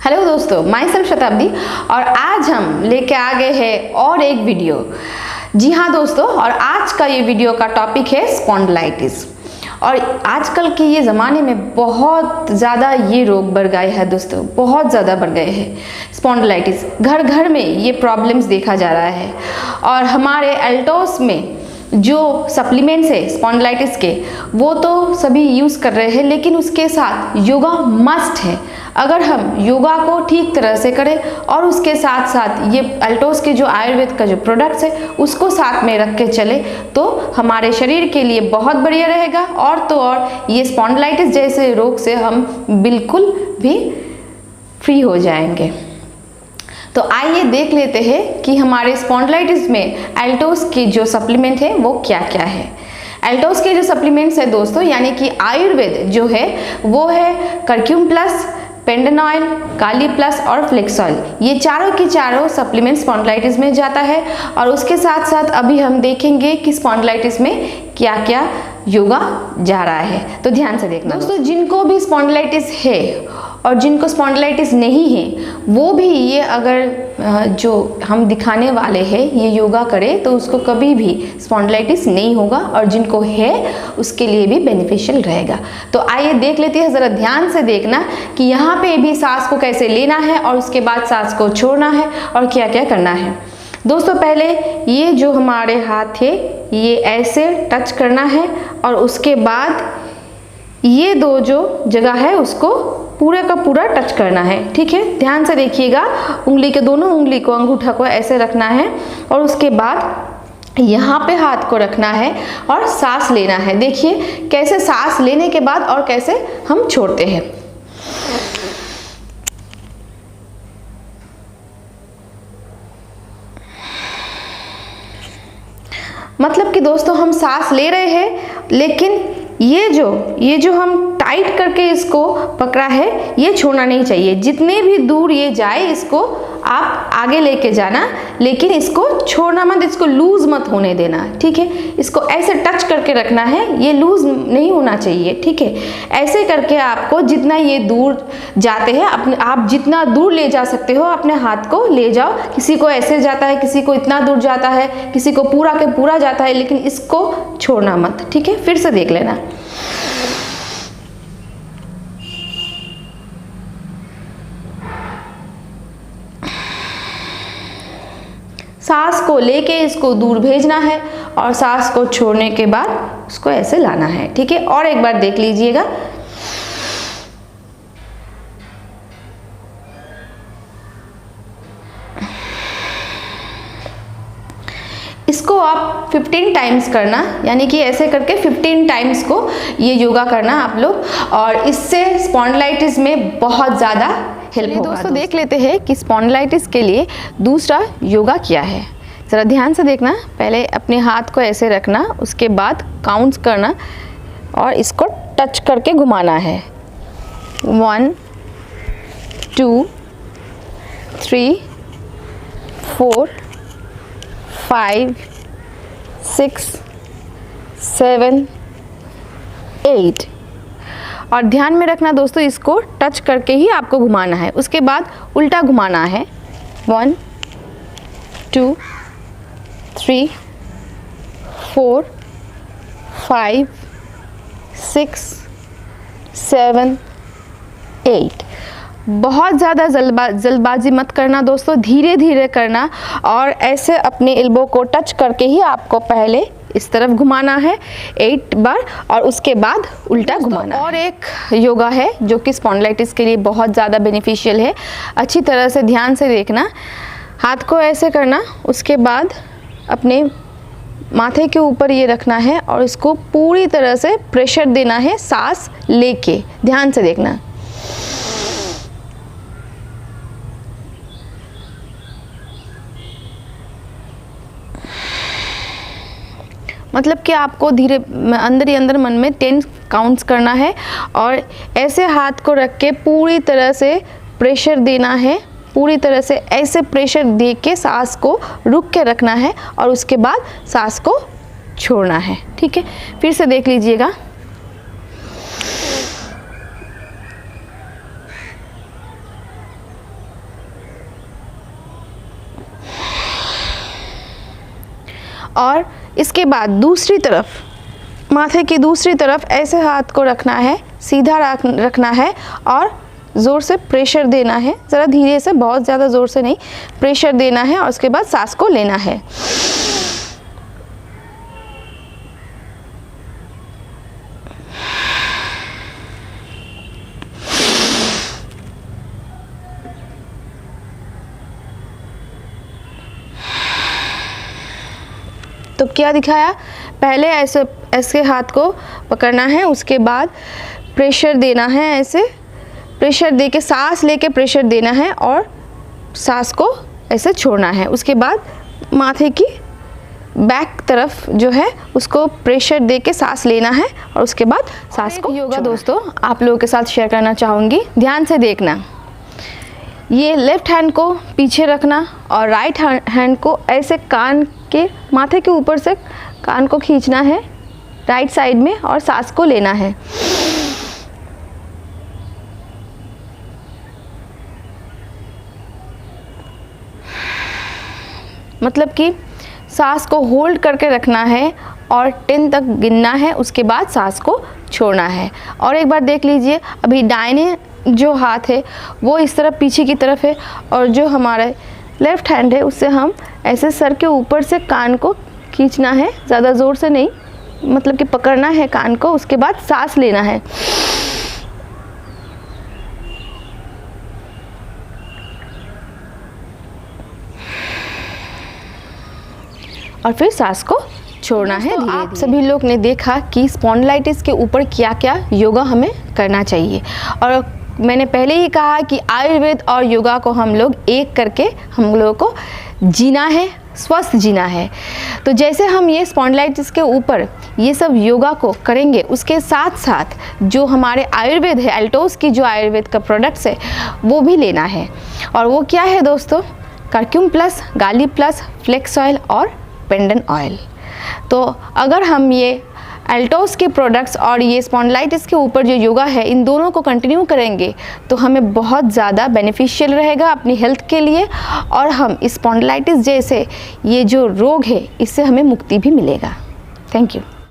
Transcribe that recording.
Hello दोस्तों, my self शताब्दी और आज हम लेके आ गए हैं और एक वीडियो। जी हाँ दोस्तों, और आज का ये वीडियो का टॉपिक है स्पॉन्डिलाइटिस। और आजकल के ये ज़माने में बहुत ज़्यादा ये रोग बढ़ गए हैं दोस्तों, बहुत ज़्यादा बढ़ गए हैं स्पॉन्डिलाइटिस। घर घर में ये प्रॉब्लम्स देखा जा रहा है। और हमारे एल्टोस में जो सप्लीमेंट्स है स्पॉन्डिलाइटिस के, वो तो सभी यूज़ कर रहे हैं, लेकिन उसके साथ योगा मस्ट है। अगर हम योगा को ठीक तरह से करें और उसके साथ साथ ये एल्टोस के जो आयुर्वेद का जो प्रोडक्ट्स है उसको साथ में रख के चले तो हमारे शरीर के लिए बहुत बढ़िया रहेगा। और तो और ये स्पॉन्डिलाइटिस जैसे रोग से हम बिल्कुल भी फ्री हो जाएंगे। तो आइए देख लेते हैं कि हमारे स्पॉन्डिलाइटिस में एल्टोस की जो सप्लीमेंट है वो क्या क्या है। एल्टोस के जो सप्लीमेंट्स है दोस्तों, यानी कि आयुर्वेद जो है वो है करक्यूम प्लस, पेंडेनॉइल, काली प्लस और फ्लेक्स ऑयल। ये चारों के चारों सप्लीमेंट स्पॉन्डिलाइटिस में जाता है। और उसके साथ साथ अभी हम देखेंगे कि स्पॉन्डिलाइटिस में क्या क्या योगा जा रहा है, तो ध्यान से देखना दोस्तों। जिनको भी स्पॉन्डिलाइटिस है और जिनको स्पॉन्डिलाइटिस नहीं है वो भी ये अगर जो हम दिखाने वाले हैं ये योगा करे तो उसको कभी भी स्पॉन्डिलाइटिस नहीं होगा, और जिनको है उसके लिए भी बेनिफिशियल रहेगा। तो आइए देख लेते हैं, ज़रा ध्यान से देखना कि यहाँ पे भी सांस को कैसे लेना है और उसके बाद सांस को छोड़ना है और क्या क्या करना है। दोस्तों पहले ये जो हमारे हाथ है ये ऐसे टच करना है और उसके बाद ये दो जो जगह है उसको पूरे का पूरा टच करना है। ठीक है, ध्यान से देखिएगा। उंगली के दोनों उंगली को, अंगूठा को ऐसे रखना है और उसके बाद यहाँ पे हाथ को रखना है और सांस लेना है। देखिए कैसे सांस लेने के बाद और कैसे हम छोड़ते हैं। मतलब कि दोस्तों हम सांस ले रहे हैं, लेकिन ये जो हम टाइट करके इसको पकड़ा है ये छोड़ना नहीं चाहिए। जितने भी दूर ये जाए इसको आप आगे लेके जाना, लेकिन इसको छोड़ना मत, इसको लूज मत होने देना। ठीक है, इसको ऐसे टच करके रखना है, ये लूज नहीं होना चाहिए। ठीक है, ऐसे करके आपको जितना ये दूर जाते हैं आप जितना दूर ले जा सकते हो अपने हाथ को ले जाओ। किसी को ऐसे जाता है, किसी को इतना दूर जाता है, किसी को पूरा के पूरा जाता है, लेकिन इसको छोड़ना मत। ठीक है, फिर से देख लेना। सांस को लेके इसको दूर भेजना है और सांस को छोड़ने के बाद उसको ऐसे लाना है। ठीक है, और एक बार देख लीजिएगा। इसको आप 15 टाइम्स करना, यानी कि ऐसे करके 15 टाइम्स को ये योगा करना आप लोग, और इससे स्पॉन्डिलाइटिस में बहुत ज़्यादा हेल्प होगा। दोस्तों देख लेते हैं कि स्पॉन्डिलाइटिस के लिए दूसरा योगा क्या है। ज़रा ध्यान से देखना। पहले अपने हाथ को ऐसे रखना, उसके बाद काउंट्स करना और इसको टच करके घुमाना है। 1 2 3 4 5 6 7 8। और ध्यान में रखना दोस्तों, इसको टच करके ही आपको घुमाना है। उसके बाद उल्टा घुमाना है। 1 2 3 4 5 6 7 8। बहुत ज़्यादा जल्दबाजी मत करना दोस्तों, धीरे धीरे करना। और ऐसे अपने एल्बो को टच करके ही आपको पहले इस तरफ घुमाना है 8 बार और उसके बाद उल्टा घुमाना। और एक योगा है जो कि स्पॉन्डिलाइटिस के लिए बहुत ज़्यादा बेनिफिशियल है। अच्छी तरह से ध्यान से देखना। हाथ को ऐसे करना, उसके बाद अपने माथे के ऊपर ये रखना है और इसको पूरी तरह से प्रेशर देना है सांस लेके। ध्यान से देखना। मतलब कि आपको धीरे अंदर ही अंदर मन में 10 काउंट्स करना है और ऐसे हाथ को रख के पूरी तरह से प्रेशर देना है। पूरी तरह से ऐसे प्रेशर दे के सांस को रुक के रखना है और उसके बाद सांस को छोड़ना है। ठीक है, फिर से देख लीजिएगा। और इसके बाद दूसरी तरफ, माथे की दूसरी तरफ ऐसे हाथ को रखना है, सीधा रखना है और ज़ोर से प्रेशर देना है, ज़रा धीरे से, बहुत ज़्यादा ज़ोर से नहीं, प्रेशर देना है और उसके बाद सांस को लेना है। तो क्या दिखाया, पहले ऐसे हाथ को पकड़ना है, उसके बाद प्रेशर देना है, ऐसे प्रेशर दे के, सांस लेके प्रेशर देना है और सांस को ऐसे छोड़ना है। उसके बाद माथे की बैक तरफ जो है उसको प्रेशर दे के सांस लेना है और उसके बाद सांस को योगा दोस्तों आप लोगों के साथ शेयर करना चाहूँगी, ध्यान से देखना। ये लेफ़्ट हैंड को पीछे रखना और राइट हैंड को ऐसे कान के, माथे के ऊपर से कान को खींचना है राइट साइड में और सांस को लेना है। मतलब कि सांस को होल्ड करके रखना है और 10 तक गिनना है, उसके बाद सांस को छोड़ना है। और एक बार देख लीजिए, अभी दाहिने जो हाथ है वो इस तरफ पीछे की तरफ है और जो हमारा लेफ़्ट हैंड है उससे हम ऐसे सर के ऊपर से कान को खींचना है, ज़्यादा ज़ोर से नहीं, मतलब कि पकड़ना है कान को, उसके बाद सांस लेना है। और फिर सांस को छोड़ना है। तो आप सभी लोग ने देखा कि स्पॉन्डिलाइटिस के ऊपर क्या क्या योगा हमें करना चाहिए, और मैंने पहले ही कहा कि आयुर्वेद और योगा को हम लोग एक करके हम लोगों को जीना है, स्वस्थ जीना है। तो जैसे हम ये स्पॉन्डिलाइटिस के ऊपर ये सब योगा को करेंगे, उसके साथ साथ जो हमारे आयुर्वेद है, एल्टोस की जो आयुर्वेद का प्रोडक्ट्स है वो भी लेना है। और वो क्या है दोस्तों, करक्यूम प्लस, गाली प्लस, फ्लेक्स ऑयल और पेंडन ऑयल। तो अगर हम ये एल्टोस के प्रोडक्ट्स और ये स्पॉन्डिलाइटिस के ऊपर जो योगा है, इन दोनों को कंटिन्यू करेंगे तो हमें बहुत ज़्यादा बेनिफिशियल रहेगा अपनी हेल्थ के लिए, और हम स्पॉन्डिलाइटिस जैसे ये जो रोग है इससे हमें मुक्ति भी मिलेगा। Thank you.